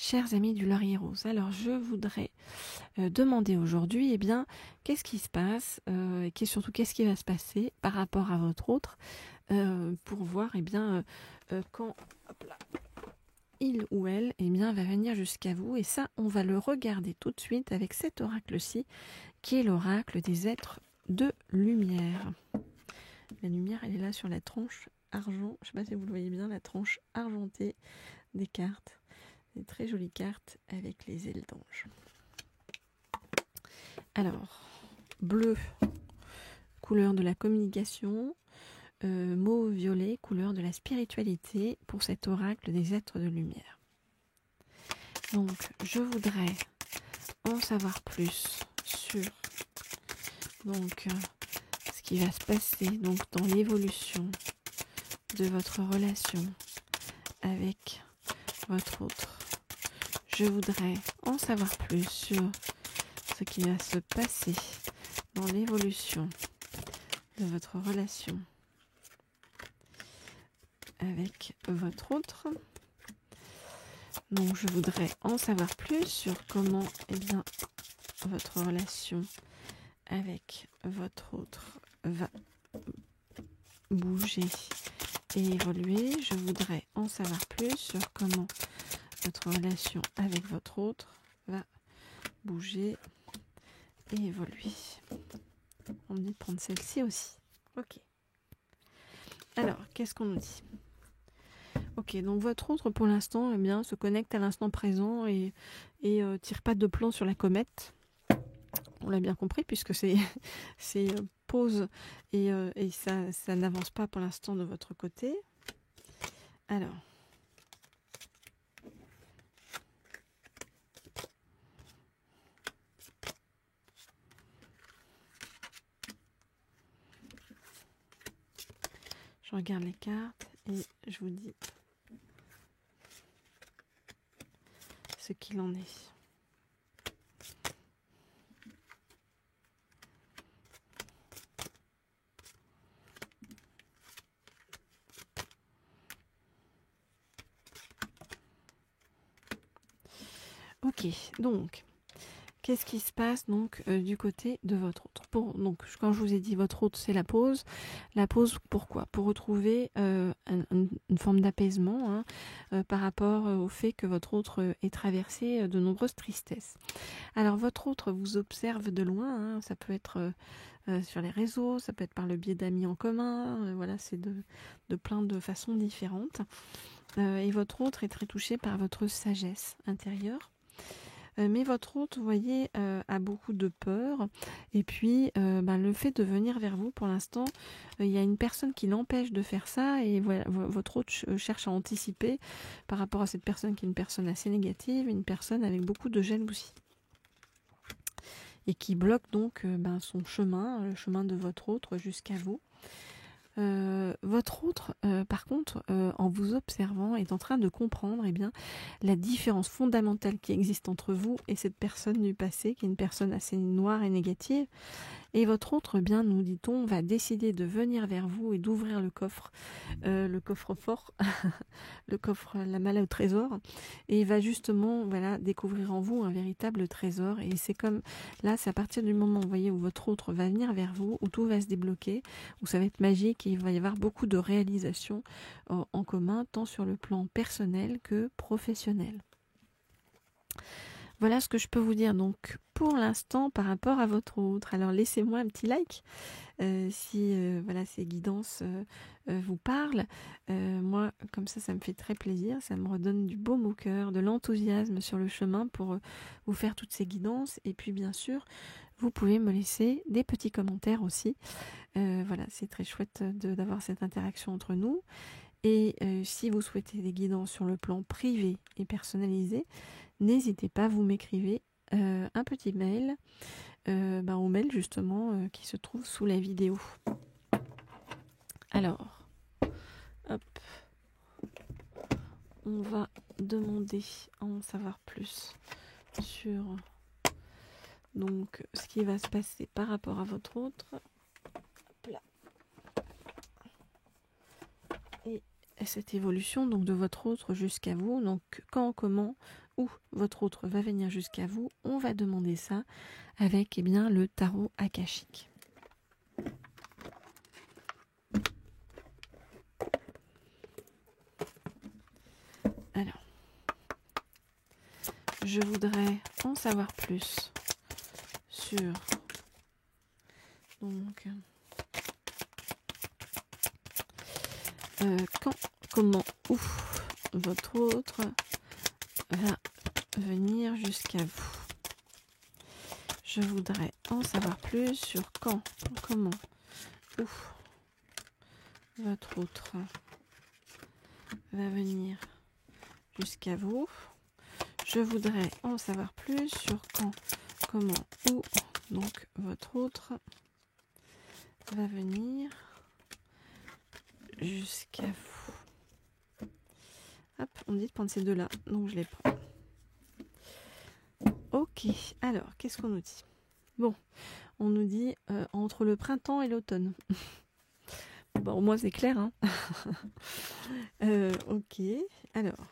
Chers amis du Laurier Rose, alors je voudrais demander aujourd'hui, qu'est-ce qui se passe et surtout qu'est-ce qui va se passer par rapport à votre autre pour voir, quand hop là, il ou elle, va venir jusqu'à vous. Et ça, on va le regarder tout de suite avec cet oracle-ci, qui est l'oracle des êtres de lumière. La lumière, elle est là sur la tranche argent. Je ne sais pas si vous le voyez bien, la tranche argentée des cartes. Des très jolies cartes avec les ailes d'ange. Alors, bleu, couleur de la communication, mauve violet, couleur de la spiritualité pour cet oracle des êtres de lumière. Donc, je voudrais en savoir plus sur ce qui va se passer dans l'évolution de votre relation avec votre autre. Je voudrais en savoir plus sur ce qui va se passer dans l'évolution de votre relation avec votre autre. Donc, je voudrais en savoir plus sur comment votre relation avec votre autre va bouger et évoluer. Je voudrais en savoir plus sur comment votre relation avec votre autre va bouger et évoluer. On me dit de prendre celle-ci aussi. Ok. Alors, qu'est-ce qu'on nous dit ? Ok, donc votre autre, pour l'instant, se connecte à l'instant présent et tire pas de plan sur la comète. On l'a bien compris, puisque c'est pause et ça n'avance pas pour l'instant de votre côté. Alors, je regarde les cartes et je vous dis ce qu'il en est. Ok, donc, qu'est-ce qui se passe du côté de votre autre ? Donc, quand je vous ai dit votre autre, c'est la pause. La pause, pourquoi ? Pour retrouver une forme d'apaisement par rapport au fait que votre autre ait traversé de nombreuses tristesses. Alors, votre autre vous observe de loin. Ça peut être sur les réseaux, ça peut être par le biais d'amis en commun. Voilà, c'est de plein de façons différentes. Et votre autre est très touché par votre sagesse intérieure. Mais votre hôte, vous voyez, a beaucoup de peur. Et puis, le fait de venir vers vous, pour l'instant, il y a une personne qui l'empêche de faire ça. Et voilà, votre hôte cherche à anticiper par rapport à cette personne qui est une personne assez négative, une personne avec beaucoup de jalousie. Et qui bloque donc son chemin, le chemin de votre autre jusqu'à vous. Votre autre, par contre, en vous observant, est en train de comprendre la différence fondamentale qui existe entre vous et cette personne du passé, qui est une personne assez noire et négative. Et votre autre, nous dit-on, va décider de venir vers vous et d'ouvrir le coffre fort, le coffre, la malle au trésor, et il va justement découvrir en vous un véritable trésor. Et c'est comme là, c'est à partir du moment, vous voyez, où votre autre va venir vers vous, où tout va se débloquer, où ça va être magique et il va y avoir beaucoup de réalisations en commun, tant sur le plan personnel que professionnel. Voilà ce que je peux vous dire donc pour l'instant par rapport à votre autre. Alors laissez-moi un petit like si ces guidances vous parlent. Moi, comme ça me fait très plaisir. Ça me redonne du baume au cœur, de l'enthousiasme sur le chemin pour vous faire toutes ces guidances. Et puis bien sûr, vous pouvez me laisser des petits commentaires aussi. C'est très chouette d'avoir cette interaction entre nous. Et si vous souhaitez des guidances sur le plan privé et personnalisé, n'hésitez pas, vous m'écrivez un petit mail au mail justement qui se trouve sous la vidéo. Alors, hop, on va demander à en savoir plus sur ce qui va se passer par rapport à votre autre. Hop là. Et cette évolution de votre autre jusqu'à vous, donc quand, comment, où votre autre va venir jusqu'à vous, on va demander ça avec le tarot akashique. Alors, je voudrais en savoir plus sur donc quand, comment, où votre autre va venir jusqu'à vous. Je voudrais en savoir plus sur quand, comment, où votre autre va venir jusqu'à vous. Je voudrais en savoir plus sur quand, comment, où donc votre autre va venir jusqu'à vous. Hop, on me dit de prendre ces deux-là, donc je les prends. Ok, alors, qu'est-ce qu'on nous dit? Bon, on nous dit entre le printemps et l'automne. Bon, au moins c'est clair, hein. Ok, alors.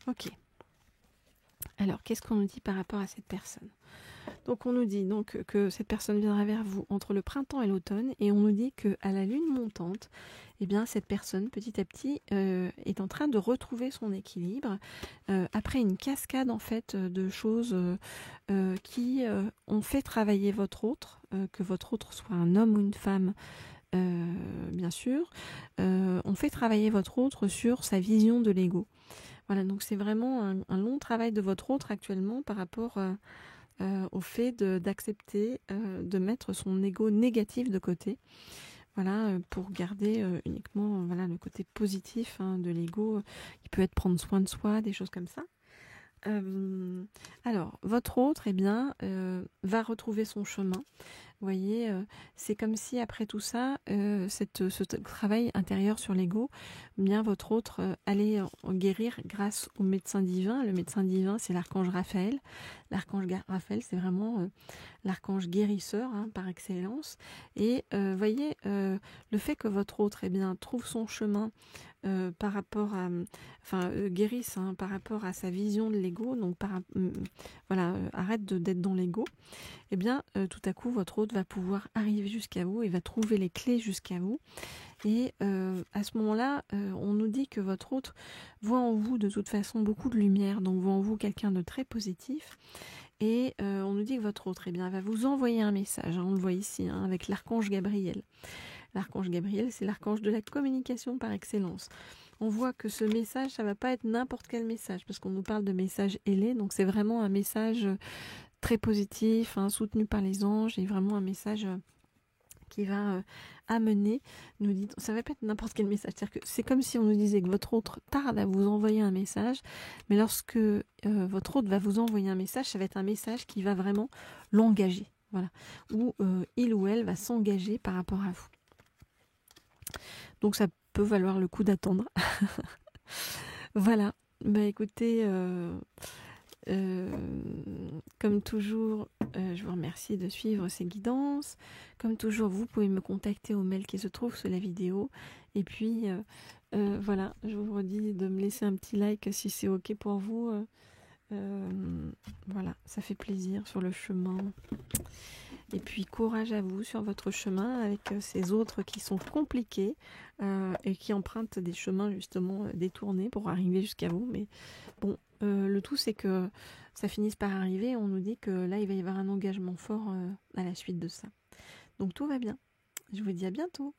Ok. Alors, qu'est-ce qu'on nous dit par rapport à cette personne? Donc, on nous dit donc que cette personne viendra vers vous entre le printemps et l'automne, et on nous dit qu'à la lune montante, eh bien, cette personne, petit à petit, est en train de retrouver son équilibre après une cascade, en fait, de choses qui ont fait travailler votre autre, que votre autre soit un homme ou une femme, bien sûr, ont fait travailler votre autre sur sa vision de l'ego. Voilà, donc c'est vraiment un long travail de votre autre actuellement par rapport au fait d'accepter de mettre son ego négatif de côté, voilà, pour garder uniquement le côté positif de l'ego, qui peut être prendre soin de soi, des choses comme ça. Alors, votre autre, va retrouver son chemin. Vous voyez, c'est comme si après tout ça, ce travail intérieur sur l'ego, bien votre autre allait en guérir grâce au médecin divin. Le médecin divin, c'est l'archange Raphaël. L'archange Raphaël, c'est vraiment l'archange guérisseur par excellence. Et voyez, le fait que votre autre trouve son chemin par rapport à, guérisse par rapport à sa vision de l'ego, donc arrête d'être dans l'ego, tout à coup votre autre va pouvoir arriver jusqu'à vous et va trouver les clés jusqu'à vous. Et à ce moment-là, on nous dit que votre autre voit en vous de toute façon beaucoup de lumière, donc voit en vous quelqu'un de très positif. Et on nous dit que votre autre va vous envoyer un message, on le voit ici, avec l'archange Gabriel. L'archange Gabriel, c'est l'archange de la communication par excellence. On voit que ce message, ça va pas être n'importe quel message, parce qu'on nous parle de message ailé, donc c'est vraiment un message très positif, soutenu par les anges, et vraiment un message qui va amener, nous dit, ça va pas être n'importe quel message, c'est-à-dire que c'est comme si on nous disait que votre autre tarde à vous envoyer un message, mais lorsque votre autre va vous envoyer un message, ça va être un message qui va vraiment l'engager, voilà, où il ou elle va s'engager par rapport à vous. Donc ça peut valoir le coup d'attendre. Voilà, écoutez, comme toujours, je vous remercie de suivre ces guidances. Comme toujours, vous pouvez me contacter au mail qui se trouve sous la vidéo. Et puis, voilà, je vous redis de me laisser un petit like si c'est OK pour vous. Voilà, ça fait plaisir sur le chemin. Et puis courage à vous sur votre chemin avec ces autres qui sont compliqués et qui empruntent des chemins justement détournés pour arriver jusqu'à vous. Mais bon, le tout c'est que ça finisse par arriver. On nous dit que là il va y avoir un engagement fort à la suite de ça. Donc tout va bien. Je vous dis à bientôt.